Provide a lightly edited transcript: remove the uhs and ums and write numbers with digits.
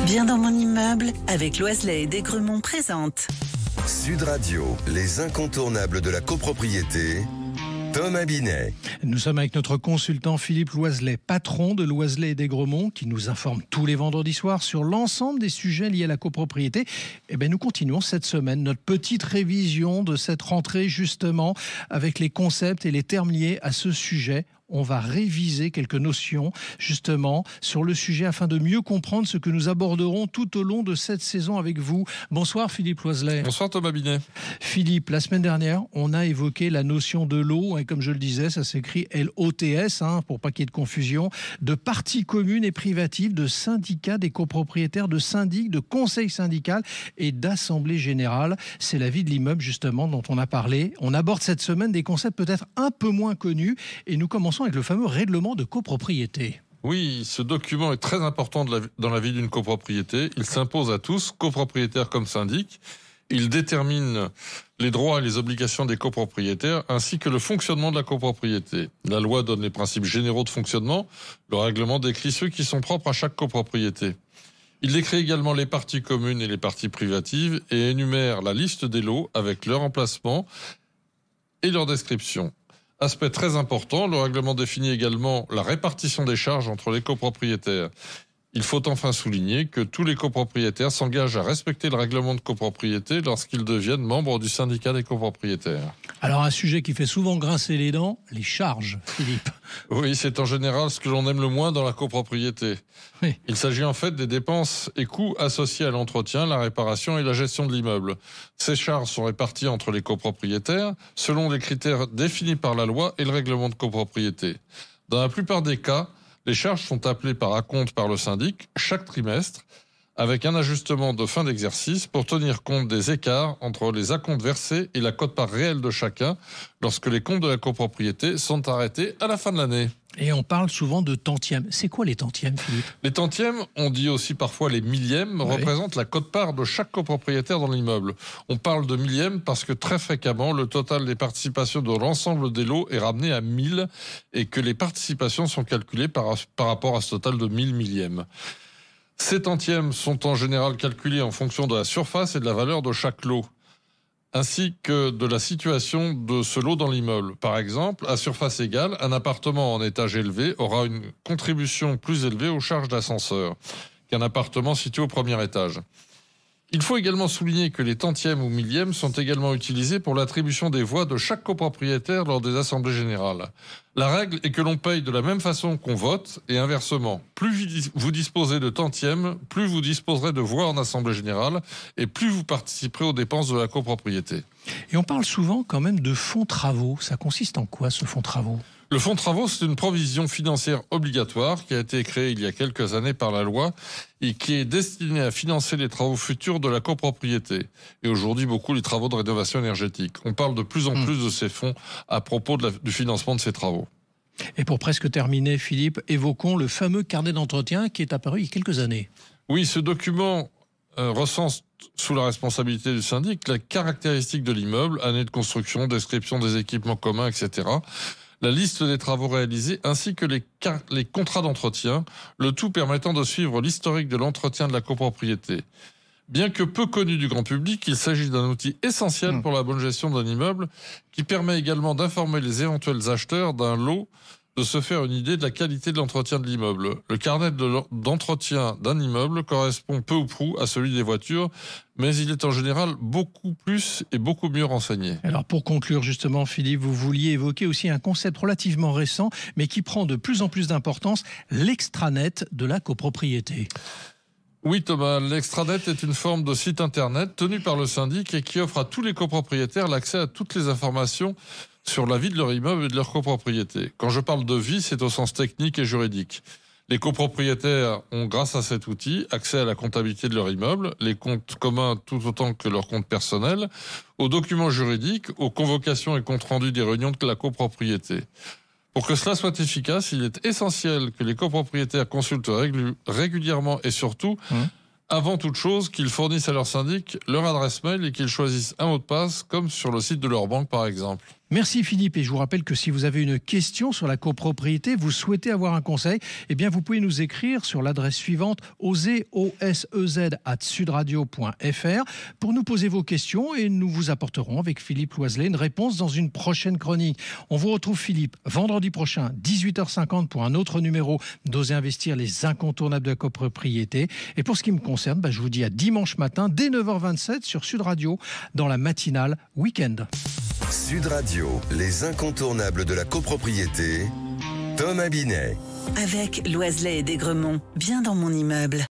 Bien dans mon immeuble, avec Loiselet et Desgremont présente. Sud Radio, les incontournables de la copropriété. Thomas Binet. Nous sommes avec notre consultant Philippe Loiselet, patron de Loiselet et Desgremont, qui nous informe tous les vendredis soirs sur l'ensemble des sujets liés à la copropriété. Et bien, nous continuons cette semaine notre petite révision de cette rentrée, justement, avec les concepts et les termes liés à ce sujet. On va réviser quelques notions, justement, sur le sujet afin de mieux comprendre ce que nous aborderons tout au long de cette saison avec vous. Bonsoir Philippe Loiselet. Bonsoir Thomas Binet. Philippe, la semaine dernière, on a évoqué la notion de lot, et comme je le disais, ça s'écrit LOTS, pour pas qu'il y ait de confusion, de parties communes et privatives, de syndicats des copropriétaires, de syndics, de conseils syndicaux et d'assemblée générale. C'est la vie de l'immeuble, justement, dont on a parlé. On aborde cette semaine des concepts peut-être un peu moins connus, et nous commençons avec le fameux règlement de copropriété. Oui, ce document est très important dans la vie d'une copropriété. Il s'impose à tous, copropriétaires comme syndics. Il détermine les droits et les obligations des copropriétaires ainsi que le fonctionnement de la copropriété. La loi donne les principes généraux de fonctionnement. Le règlement décrit ceux qui sont propres à chaque copropriété. Il décrit également les parties communes et les parties privatives et énumère la liste des lots avec leur emplacement et leur description. Aspect très important, le règlement définit également la répartition des charges entre les copropriétaires. Il faut enfin souligner que tous les copropriétaires s'engagent à respecter le règlement de copropriété lorsqu'ils deviennent membres du syndicat des copropriétaires. Alors un sujet qui fait souvent grincer les dents, les charges, Philippe. Oui, c'est en général ce que l'on aime le moins dans la copropriété. Oui. Il s'agit en fait des dépenses et coûts associés à l'entretien, la réparation et la gestion de l'immeuble. Ces charges sont réparties entre les copropriétaires selon les critères définis par la loi et le règlement de copropriété. Dans la plupart des cas, les charges sont appelées par acompte par le syndic chaque trimestre avec un ajustement de fin d'exercice pour tenir compte des écarts entre les acomptes versés et la quote-part réelle de chacun lorsque les comptes de la copropriété sont arrêtés à la fin de l'année. Et on parle souvent de tantièmes. C'est quoi les tantièmes, Philippe ? Les tantièmes, on dit aussi parfois les millièmes, représentent la quote-part de chaque copropriétaire dans l'immeuble. On parle de millièmes parce que très fréquemment, le total des participations de l'ensemble des lots est ramené à 1000 et que les participations sont calculées par rapport à ce total de 1000 millièmes. Ces tantièmes sont en général calculés en fonction de la surface et de la valeur de chaque lot, ainsi que de la situation de ce lot dans l'immeuble. Par exemple, à surface égale, un appartement en étage élevé aura une contribution plus élevée aux charges d'ascenseur qu'un appartement situé au premier étage. Il faut également souligner que les tantièmes ou millièmes sont également utilisés pour l'attribution des voix de chaque copropriétaire lors des assemblées générales. La règle est que l'on paye de la même façon qu'on vote et inversement. Plus vous disposez de tantièmes, plus vous disposerez de voix en assemblée générale et plus vous participerez aux dépenses de la copropriété. Et on parle souvent quand même de fonds travaux. Ça consiste en quoi, ce fonds travaux ? Le fonds travaux, c'est une provision financière obligatoire qui a été créée il y a quelques années par la loi et qui est destinée à financer les travaux futurs de la copropriété. Et aujourd'hui, beaucoup les travaux de rénovation énergétique. On parle de plus en plus de ces fonds à propos du financement de ces travaux. Et pour presque terminer, Philippe, évoquons le fameux carnet d'entretien qui est apparu il y a quelques années. Oui, ce document recense sous la responsabilité du syndic les caractéristiques de l'immeuble, année de construction, description des équipements communs, etc., la liste des travaux réalisés ainsi que les contrats d'entretien, le tout permettant de suivre l'historique de l'entretien de la copropriété. Bien que peu connu du grand public, il s'agit d'un outil essentiel pour la bonne gestion d'un immeuble qui permet également d'informer les éventuels acheteurs d'un lot de se faire une idée de la qualité de l'entretien de l'immeuble. Le carnet d'entretien d'un immeuble correspond peu ou prou à celui des voitures, mais il est en général beaucoup plus et beaucoup mieux renseigné. Alors pour conclure justement, Philippe, vous vouliez évoquer aussi un concept relativement récent, mais qui prend de plus en plus d'importance, l'extranet de la copropriété. Oui Thomas, l'extranet est une forme de site internet tenu par le syndic et qui offre à tous les copropriétaires l'accès à toutes les informations sur la vie de leur immeuble et de leur copropriété. Quand je parle de vie, c'est au sens technique et juridique. Les copropriétaires ont, grâce à cet outil, accès à la comptabilité de leur immeuble, les comptes communs tout autant que leurs comptes personnels, aux documents juridiques, aux convocations et comptes rendus des réunions de la copropriété. Pour que cela soit efficace, il est essentiel que les copropriétaires consultent régulièrement et surtout, avant toute chose, qu'ils fournissent à leur syndic leur adresse mail et qu'ils choisissent un mot de passe comme sur le site de leur banque par exemple. Merci Philippe, et je vous rappelle que si vous avez une question sur la copropriété, vous souhaitez avoir un conseil, eh bien vous pouvez nous écrire sur l'adresse suivante osez@sudradio.fr pour nous poser vos questions et nous vous apporterons avec Philippe Loiselet une réponse dans une prochaine chronique. On vous retrouve Philippe vendredi prochain 18h50 pour un autre numéro d'Oser investir, les incontournables de la copropriété. Et pour ce qui me concerne, je vous dis à dimanche matin dès 9h27 sur Sud Radio dans la matinale Week-end. Sud Radio, les incontournables de la copropriété, Thomas Binet. Avec Loiselet et Desgremont, bien dans mon immeuble.